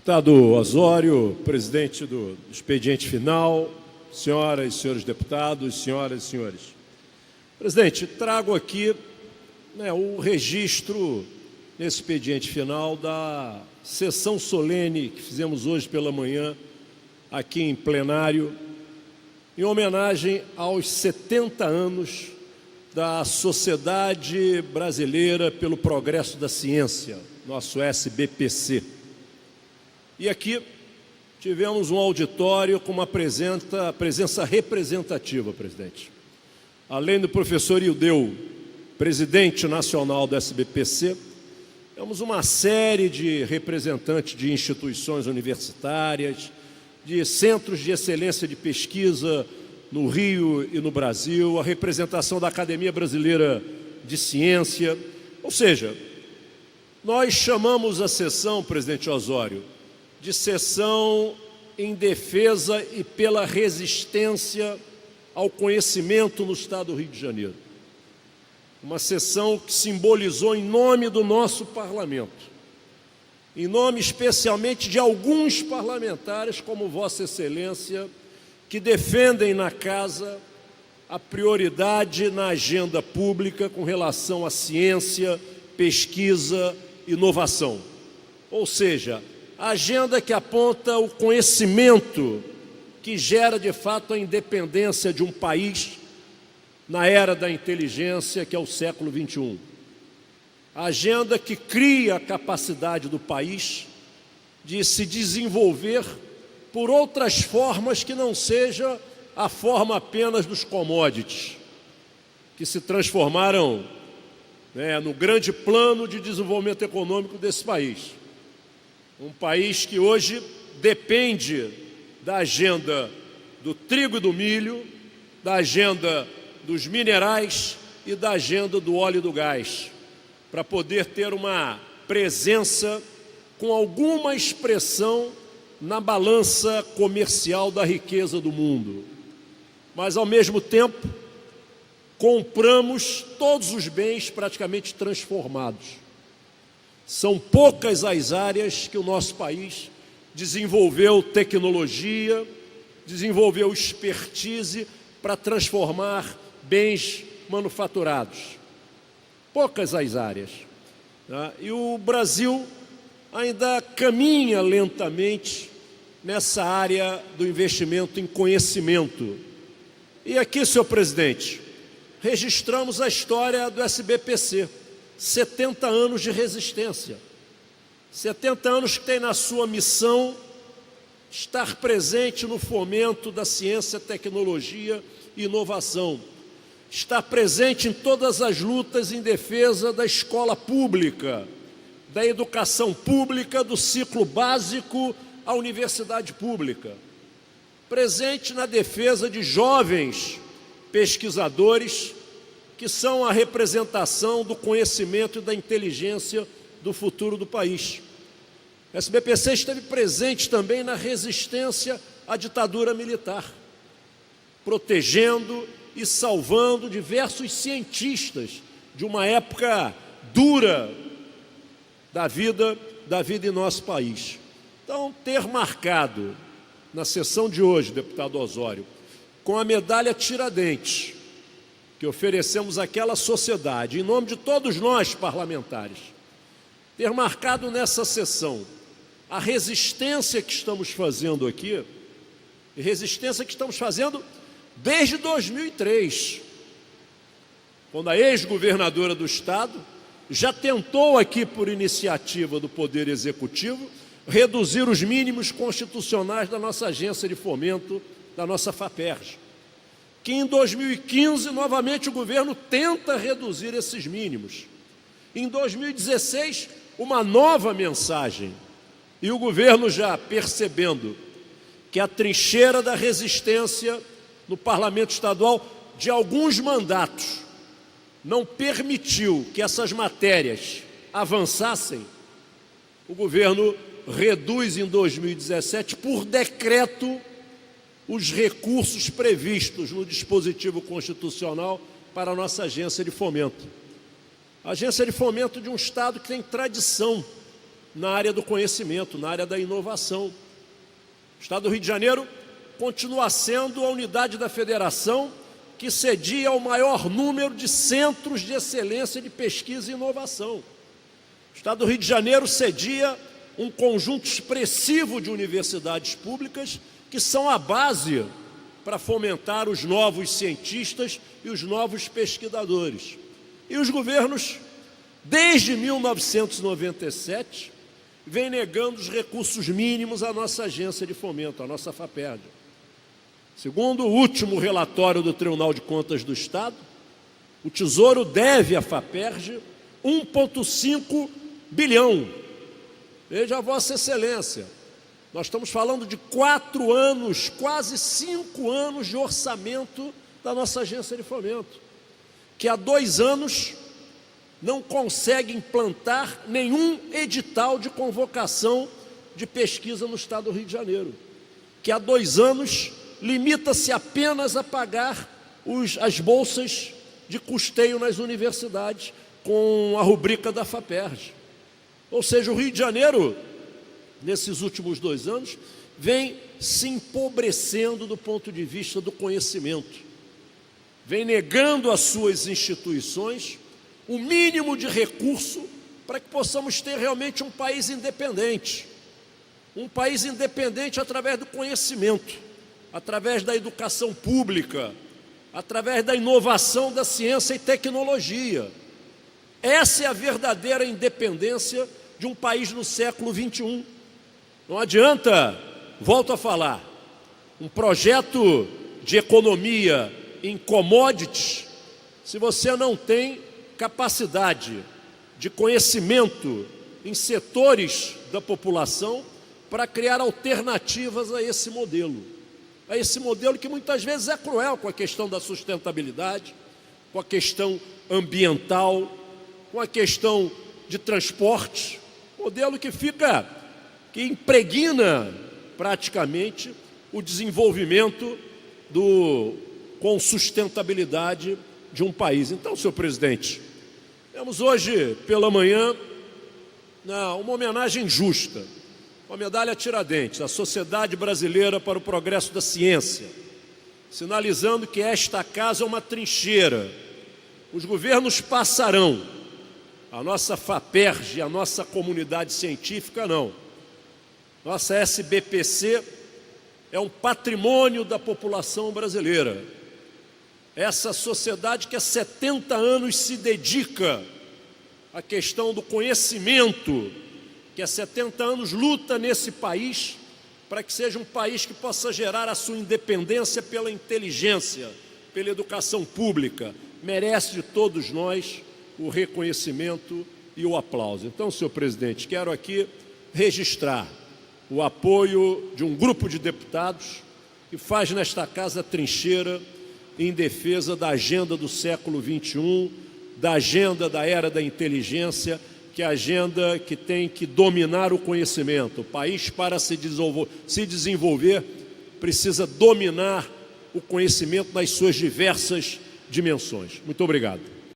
Deputado Osório, presidente do expediente final, senhoras e senhores deputados, senhoras e senhores. Presidente, trago aqui o registro, nesse expediente final, da sessão solene que fizemos hoje pela manhã, aqui em plenário, em homenagem aos 70 anos da Sociedade Brasileira pelo Progresso da Ciência, nosso SBPC. E aqui tivemos um auditório com uma presença representativa, presidente. Além do professor Ildeu, presidente nacional do SBPC, temos uma série de representantes de instituições universitárias, de centros de excelência de pesquisa no Rio e no Brasil, a representação da Academia Brasileira de Ciência. Ou seja, nós chamamos a sessão, presidente Osório, de sessão em defesa e pela resistência ao conhecimento no Estado do Rio de Janeiro. Uma sessão que simbolizou em nome do nosso parlamento, em nome especialmente de alguns parlamentares como Vossa Excelência, que defendem na casa a prioridade na agenda pública com relação à ciência, pesquisa e inovação. Ou seja, a agenda que aponta o conhecimento que gera, de fato, a independência de um país na era da inteligência, que é o século XXI. A agenda que cria a capacidade do país de se desenvolver por outras formas que não seja a forma apenas dos commodities, que se transformaram no grande plano de desenvolvimento econômico desse país. Um país que hoje depende da agenda do trigo e do milho, da agenda dos minerais e da agenda do óleo e do gás, para poder ter uma presença com alguma expressão na balança comercial da riqueza do mundo. Mas, ao mesmo tempo, compramos todos os bens praticamente transformados. São poucas as áreas que o nosso país desenvolveu tecnologia, desenvolveu expertise para transformar bens manufaturados. Poucas as áreas. E o Brasil ainda caminha lentamente nessa área do investimento em conhecimento. E aqui, senhor presidente, registramos a história do SBPC. 70 anos de resistência, 70 anos que tem na sua missão estar presente no fomento da ciência, tecnologia e inovação, estar presente em todas as lutas em defesa da escola pública, da educação pública, do ciclo básico à universidade pública, presente na defesa de jovens pesquisadores que são a representação do conhecimento e da inteligência do futuro do país. O SBPC esteve presente também na resistência à ditadura militar, protegendo e salvando diversos cientistas de uma época dura da vida em nosso país. Então, ter marcado na sessão de hoje, deputado Osório, com a medalha Tiradentes, que oferecemos àquela sociedade, em nome de todos nós parlamentares, ter marcado nessa sessão a resistência que estamos fazendo aqui, e resistência que estamos fazendo desde 2003, quando a ex-governadora do Estado já tentou aqui, por iniciativa do Poder Executivo, reduzir os mínimos constitucionais da nossa agência de fomento, da nossa FAPERJ, que em 2015, novamente, o governo tenta reduzir esses mínimos. Em 2016, uma nova mensagem, e o governo já percebendo que a trincheira da resistência no Parlamento Estadual de alguns mandatos não permitiu que essas matérias avançassem, o governo reduz em 2017, por decreto, os recursos previstos no dispositivo constitucional para a nossa agência de fomento. A agência de fomento de um Estado que tem tradição na área do conhecimento, na área da inovação. O Estado do Rio de Janeiro continua sendo a unidade da federação que cedia o maior número de centros de excelência de pesquisa e inovação. O Estado do Rio de Janeiro cedia um conjunto expressivo de universidades públicas que são a base para fomentar os novos cientistas e os novos pesquisadores. E os governos, desde 1997, vêm negando os recursos mínimos à nossa agência de fomento, à nossa FAPERJ. Segundo o último relatório do Tribunal de Contas do Estado, o Tesouro deve à FAPERJ 1,5 bilhão. Veja, Vossa Excelência, nós estamos falando de 4 anos, quase 5 anos de orçamento da nossa agência de fomento, que há 2 anos não consegue implantar nenhum edital de convocação de pesquisa no Estado do Rio de Janeiro, que há 2 anos limita-se apenas a pagar as bolsas de custeio nas universidades com a rubrica da FAPERJ. Ou seja, o Rio de Janeiro, nesses últimos 2 anos, vem se empobrecendo do ponto de vista do conhecimento, vem negando às suas instituições o mínimo de recurso para que possamos ter realmente um país independente através do conhecimento, através da educação pública, através da inovação da ciência e tecnologia. Essa é a verdadeira independência de um país no século XXI. Não adianta, volto a falar, um projeto de economia em commodities se você não tem capacidade de conhecimento em setores da população para criar alternativas a esse modelo. A esse modelo que muitas vezes é cruel com a questão da sustentabilidade, com a questão ambiental, com a questão de transporte, modelo que impregna praticamente o desenvolvimento com sustentabilidade de um país. Então, senhor presidente, temos hoje pela manhã uma homenagem justa, uma medalha Tiradentes, à Sociedade Brasileira para o Progresso da Ciência, sinalizando que esta casa é uma trincheira. Os governos passarão, a nossa FAPERJ, a nossa comunidade científica não. Nossa SBPC é um patrimônio da população brasileira. Essa sociedade que há 70 anos se dedica à questão do conhecimento, que há 70 anos luta nesse país para que seja um país que possa gerar a sua independência pela inteligência, pela educação pública, merece de todos nós o reconhecimento e o aplauso. Então, senhor presidente, quero aqui registrar o apoio de um grupo de deputados que faz nesta casa trincheira em defesa da agenda do século XXI, da agenda da era da inteligência, que é a agenda que tem que dominar o conhecimento. O país, para se desenvolver, precisa dominar o conhecimento nas suas diversas dimensões. Muito obrigado.